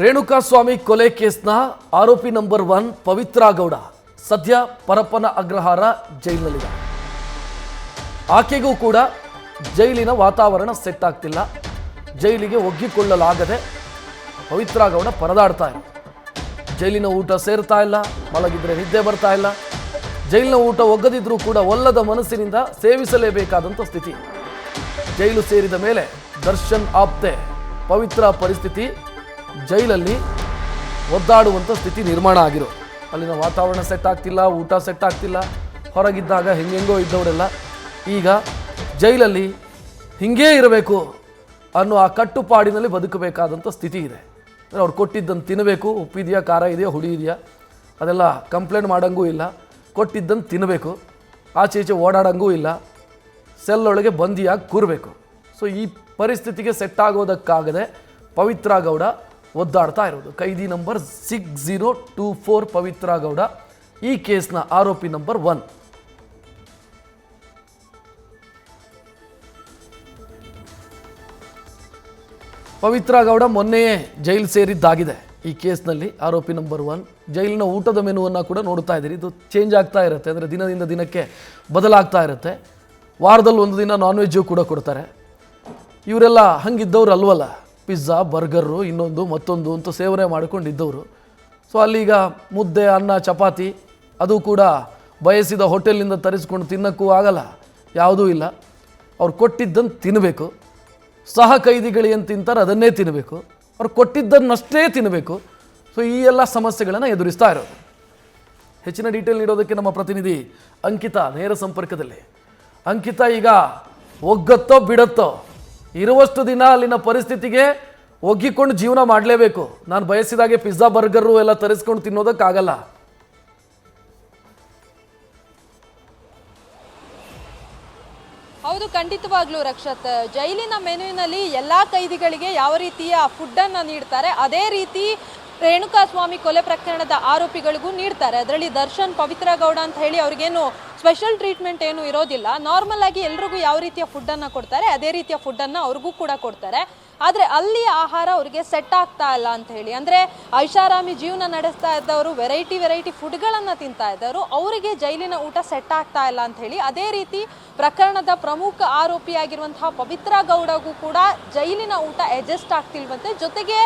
ರೇಣುಕಾಸ್ವಾಮಿ ಕೊಲೆ ಕೇಸ್ನ ಆರೋಪಿ ನಂಬರ್ 1 ಪವಿತ್ರ ಗೌಡ ಸದ್ಯ ಪರಪ್ಪನ ಅಗ್ರಹಾರ ಜೈಲಿನಲ್ಲಿದೆ. ಆಕೆಗೂ ಕೂಡ ಜೈಲಿನ ವಾತಾವರಣ ಸೆಟ್ ಆಗ್ತಿಲ್ಲ. ಜೈಲಿಗೆ ಒಗ್ಗಿಕೊಳ್ಳಲಾಗದೆ ಪವಿತ್ರ ಗೌಡ ಪರದಾಡ್ತಾ ಇದ್ದಾರೆ. ಜೈಲಿನ ಊಟ ಸೇರ್ತಾ ಇಲ್ಲ, ಮಲಗಿದ್ರೆ ನಿದ್ದೆ ಬರ್ತಾ ಇಲ್ಲ. ಜೈಲಿನ ಊಟ ಒಗ್ಗದಿದ್ರೂ ಕೂಡ ಒಲ್ಲದ ಮನಸ್ಸಿನಿಂದ ಸೇವಿಸಲೇಬೇಕಾದಂಥ ಸ್ಥಿತಿ. ಜೈಲು ಸೇರಿದ ಮೇಲೆ ದರ್ಶನ್ ಆಪ್ತೆ ಪವಿತ್ರ ಪರಿಸ್ಥಿತಿ ಜೈಲಲ್ಲಿ ಒದ್ದಾಡುವಂಥ ಸ್ಥಿತಿ ನಿರ್ಮಾಣ ಆಗಿರೋ. ಅಲ್ಲಿನ ವಾತಾವರಣ ಸೆಟ್ ಆಗ್ತಿಲ್ಲ, ಊಟ ಸೆಟ್ ಆಗ್ತಿಲ್ಲ. ಹೊರಗಿದ್ದಾಗ ಹೆಂಗೆಂಗೋ ಇದ್ದವರೆಲ್ಲ ಈಗ ಜೈಲಲ್ಲಿ ಹಿಂಗೇ ಇರಬೇಕು ಅನ್ನೋ ಆ ಕಟ್ಟುಪಾಡಿನಲ್ಲಿ ಬದುಕಬೇಕಾದಂಥ ಸ್ಥಿತಿ ಇದೆ. ಅಂದರೆ ಅವ್ರು ಕೊಟ್ಟಿದ್ದನ್ನು ತಿನ್ನಬೇಕು. ಉಪ್ಪಿದೆಯಾ, ಖಾರ ಇದೆಯಾ, ಹುಳಿ ಇದೆಯಾ ಅದೆಲ್ಲ ಕಂಪ್ಲೇಂಟ್ ಮಾಡೋಂಗೂ ಇಲ್ಲ. ಕೊಟ್ಟಿದ್ದನ್ನು ತಿನ್ನಬೇಕು, ಆಚೆ ಈಚೆ ಓಡಾಡೋಂಗೂ ಇಲ್ಲ. ಸೆಲ್ಲೊಳಗೆ ಬಂದಿಯಾಗಿ ಕೂರಬೇಕು. ಸೊ ಈ ಪರಿಸ್ಥಿತಿಗೆ ಸೆಟ್ ಆಗೋದಕ್ಕಾಗದೆ ಪವಿತ್ರ ಗೌಡ ಒದ್ದಾಡ್ತಾ ಇರೋದು. ಕೈದಿ ನಂಬರ್ 6024 ಪವಿತ್ರ ಗೌಡ ಈ ಕೇಸ್ನ ಆರೋಪಿ ನಂಬರ್ 1. ಪವಿತ್ರ ಗೌಡ ಮೊನ್ನೆಯೇ ಜೈಲು ಸೇರಿದ್ದಾಗಿದೆ. ಈ ಕೇಸ್ನಲ್ಲಿ ಆರೋಪಿ ನಂಬರ್ 1. ಜೈಲಿನ ಊಟದ ಮೆನುವನ್ನು ಕೂಡ ನೋಡ್ತಾ ಇದ್ದೀರಿ. ಇದು ಚೇಂಜ್ ಆಗ್ತಾ ಇರುತ್ತೆ, ಅಂದರೆ ದಿನದಿಂದ ದಿನಕ್ಕೆ ಬದಲಾಗ್ತಾ ಇರುತ್ತೆ. ವಾರದಲ್ಲಿ ಒಂದು ದಿನ ನಾನ್ ವೆಜ್ಜು ಕೂಡ ಕೊಡ್ತಾರೆ. ಇವರೆಲ್ಲ ಹಂಗಿದ್ದವ್ರು ಅಲ್ವಲ್ಲ. ಪಿಜ್ಜಾ, ಬರ್ಗರು, ಇನ್ನೊಂದು ಮತ್ತೊಂದು ಅಂತ ಸೇವನೆ ಮಾಡಿಕೊಂಡಿದ್ದವರು. ಸೊ ಅಲ್ಲೀಗ ಮುದ್ದೆ, ಅನ್ನ, ಚಪಾತಿ ಅದು ಕೂಡ ಬಯಸಿದ ಹೋಟೆಲ್ನಿಂದ ತರಿಸ್ಕೊಂಡು ತಿನ್ನೋಕ್ಕೂ ಆಗಲ್ಲ, ಯಾವುದೂ ಇಲ್ಲ. ಅವ್ರು ಕೊಟ್ಟಿದ್ದನ್ನು ತಿನ್ನಬೇಕು. ಸಹ ಕೈದಿಗಳು ಏನು ತಿಂತಾರೆ ಅದನ್ನೇ ತಿನ್ನಬೇಕು. ಅವ್ರು ಕೊಟ್ಟಿದ್ದನ್ನಷ್ಟೇ ತಿನ್ನಬೇಕು. ಸೊ ಈ ಎಲ್ಲ ಸಮಸ್ಯೆಗಳನ್ನು ಎದುರಿಸ್ತಾ ಇರೋದು. ಹೆಚ್ಚಿನ ಡೀಟೇಲ್ ನೀಡೋದಕ್ಕೆ ನಮ್ಮ ಪ್ರತಿನಿಧಿ ಅಂಕಿತಾ ನೇರ ಸಂಪರ್ಕದಲ್ಲಿ. ಅಂಕಿತಾ, ಈಗ ಒಗ್ಗತ್ತೋ ಬಿಡತ್ತೋ, ಇರುವಷ್ಟು ದಿನ ಅಲ್ಲಿನ ಪರಿಸ್ಥಿತಿಗೆ ಒಗ್ಗಿಕೊಂಡು ಜೀವನ ಮಾಡಲೇಬೇಕು. ನಾನು ಬಯಸಿದಾಗೆ ಪಿಜ್ಜಾ, ಬರ್ಗರು ಎಲ್ಲ ತರಿಸ್ಕೊಂಡು ತಿನ್ನೋದಕ್ಕಾಗಲ್ಲ. ಹೌದು, ಖಂಡಿತವಾಗ್ಲೂ ರಕ್ಷತ್. ಜೈಲಿನ ಮೆನುವಿನಲ್ಲಿ ಎಲ್ಲಾ ಕೈದಿಗಳಿಗೆ ಯಾವ ರೀತಿಯ ಫುಡ್ ಅನ್ನ ನೀಡ್ತಾರೆ ಅದೇ ರೀತಿ ರೇಣುಕಾಸ್ವಾಮಿ ಕೊಲೆ ಪ್ರಕರಣದ ಆರೋಪಿಗಳಿಗೂ ನೀಡ್ತಾರೆ. ಅದರಲ್ಲಿ ದರ್ಶನ್, ಪವಿತ್ರ ಗೌಡ ಅಂತ ಹೇಳಿ ಅವ್ರಿಗೇನು ಸ್ಪೆಷಲ್ ಟ್ರೀಟ್ಮೆಂಟ್ ಏನು ಇರೋದಿಲ್ಲ. ನಾರ್ಮಲ್ ಆಗಿ ಎಲ್ರಿಗೂ ಯಾವ ರೀತಿಯ ಫುಡ್ ಅನ್ನ ಕೊಡ್ತಾರೆ ಅದೇ ರೀತಿಯ ಫುಡ್ ಅನ್ನ ಅವ್ರಿಗೂ ಕೂಡ ಕೊಡ್ತಾರೆ. ಆದರೆ ಅಲ್ಲಿ ಆಹಾರ ಅವರಿಗೆ ಸೆಟ್ ಆಗ್ತಾ ಇಲ್ಲ ಅಂತ ಹೇಳಿ, ಅಂದರೆ ಐಷಾರಾಮಿ ಜೀವನ ನಡೆಸ್ತಾ ಇದ್ದವರು, ವೆರೈಟಿ ಫುಡ್ಗಳನ್ನು ತಿಂತಾ ಇದ್ದವರು, ಅವರಿಗೆ ಜೈಲಿನ ಊಟ ಸೆಟ್ ಆಗ್ತಾ ಇಲ್ಲ ಅಂತ ಹೇಳಿ, ಅದೇ ರೀತಿ ಪ್ರಕರಣದ ಪ್ರಮುಖ ಆರೋಪಿಯಾಗಿರುವಂತಹ ಪವಿತ್ರ ಗೌಡಗೂ ಕೂಡ ಜೈಲಿನ ಊಟ ಅಡ್ಜಸ್ಟ್ ಆಗ್ತಿಲ್ವಂತೆ. ಜೊತೆಗೆ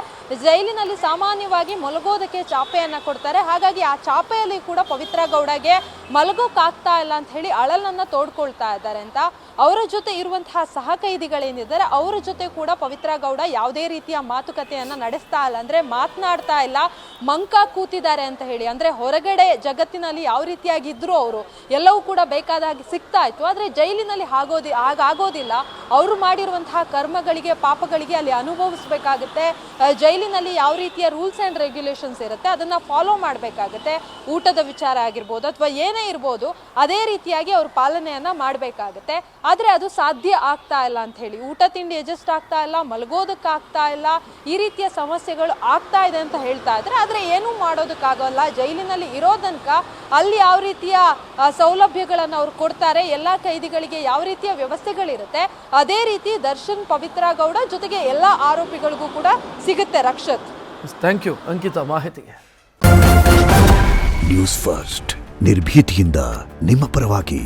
ಜೈಲಿನಲ್ಲಿ ಸಾಮಾನ್ಯವಾಗಿ ಮಲಗೋದಕ್ಕೆ ಚಾಪೆಯನ್ನು ಕೊಡ್ತಾರೆ. ಹಾಗಾಗಿ ಆ ಚಾಪೆಯಲ್ಲಿ ಕೂಡ ಪವಿತ್ರ ಗೌಡಗೆ ಮಲಗೋಕ್ಕಾಗ್ತಾ ಇಲ್ಲ ಅಂತ ಹೇಳಿ ಅಳಲನ್ನು ತೋಡ್ಕೊಳ್ತಾ ಇದ್ದಾರೆ ಅಂತ. ಅವರ ಜೊತೆ ಇರುವಂತಹ ಸಹ ಕೈದಿಗಳೇನಿದ್ದಾರೆ ಅವರ ಜೊತೆ ಕೂಡ ಪವಿತ್ರ ಗೌಡ ಯಾವುದೇ ರೀತಿಯ ಮಾತುಕತೆಯನ್ನ ನಡೆಸ್ತಾ ಇಲ್ಲ, ಅಂದ್ರೆ ಮಾತನಾಡ್ತಾ ಇಲ್ಲ, ಮಂಕ ಕೂತಿದ್ದಾರೆ ಅಂತ ಹೇಳಿ. ಅಂದ್ರೆ ಹೊರಗಡೆ ಜಗತ್ತಿನಲ್ಲಿ ಯಾವ ರೀತಿಯಾಗಿದ್ರು ಅವರು ಎಲ್ಲವೂ ಕೂಡ ಬೇಕಾದಾಗಿ ಸಿಗ್ತಾ ಇತ್ತು. ಆದ್ರೆ ಜೈಲಿನಲ್ಲಿ ಹಾಗಾಗೋದಿಲ್ಲ. ಅವರು ಮಾಡಿರುವಂತಹ ಕರ್ಮಗಳಿಗೆ, ಪಾಪಗಳಿಗೆ ಅಲ್ಲಿ ಅನುಭವಿಸ್ಬೇಕಾಗುತ್ತೆ. ಜೈಲಿನಲ್ಲಿ ಯಾವ ರೀತಿಯ ರೂಲ್ಸ್ ಅಂಡ್ ರೆಗ್ಯುಲೇಷನ್ಸ್ ಇರುತ್ತೆ ಅದನ್ನ ಫಾಲೋ ಮಾಡಬೇಕಾಗುತ್ತೆ. ಊಟದ ವಿಚಾರ ಆಗಿರ್ಬೋದು ಅಥವಾ ಏನೇ ಇರ್ಬೋದು, ಅದೇ ರೀತಿಯಾಗಿ ಅವ್ರು ಪಾಲನೆಯನ್ನ ಮಾಡಬೇಕಾಗುತ್ತೆ. ಆದ್ರೆ ಅದು ಸಾಧ್ಯ ಆಗ್ತಾ ಇಲ್ಲ ಅಂತ ಹೇಳಿ, ಊಟ ತಿಂಡಿ ಅಡ್ಜಸ್ಟ್ ಆಗ್ತಾ ಇಲ್ಲ, ಮಲಗೋದಕ್ಕಾಗ್ತಾ ಇಲ್ಲ, ಈ ರೀತಿಯ ಸಮಸ್ಯೆಗಳು ಆಗ್ತಾ ಇದೆ ಅಂತ ಹೇಳ್ತಾ ಇದ್ರೆ. ಆದ್ರೆ ಏನೂ ಮಾಡೋದಕ್ಕಾಗಲ್ಲ. ಜೈಲಿನಲ್ಲಿ ಇರೋ ತನಕ ಅಲ್ಲಿ ಯಾವ ರೀತಿಯ ಸೌಲಭ್ಯಗಳನ್ನು ಅವ್ರು ಕೊಡ್ತಾರೆ, ಎಲ್ಲಾ ಕೈದಿಗಳಿಗೆ ಯಾವ ರೀತಿಯ ವ್ಯವಸ್ಥೆಗಳಿರುತ್ತೆ ಅದೇ ರೀತಿ ದರ್ಶನ್, ಪವಿತ್ರ ಗೌಡ ಜೊತೆಗೆ ಎಲ್ಲಾ ಆರೋಪಿಗಳಿಗೂ ಕೂಡ ಸಿಗುತ್ತೆ. ರಕ್ಷತ್, ಥ್ಯಾಂಕ್ ಯು ಅಂಕಿತಾ ಮಾಹಿತಿಗೆ. ನ್ಯೂಸ್ ಫಸ್ಟ್, ನಿರ್ಭೀತಿಯಿಂದ ನಿಮ್ಮ ಪರವಾಗಿ.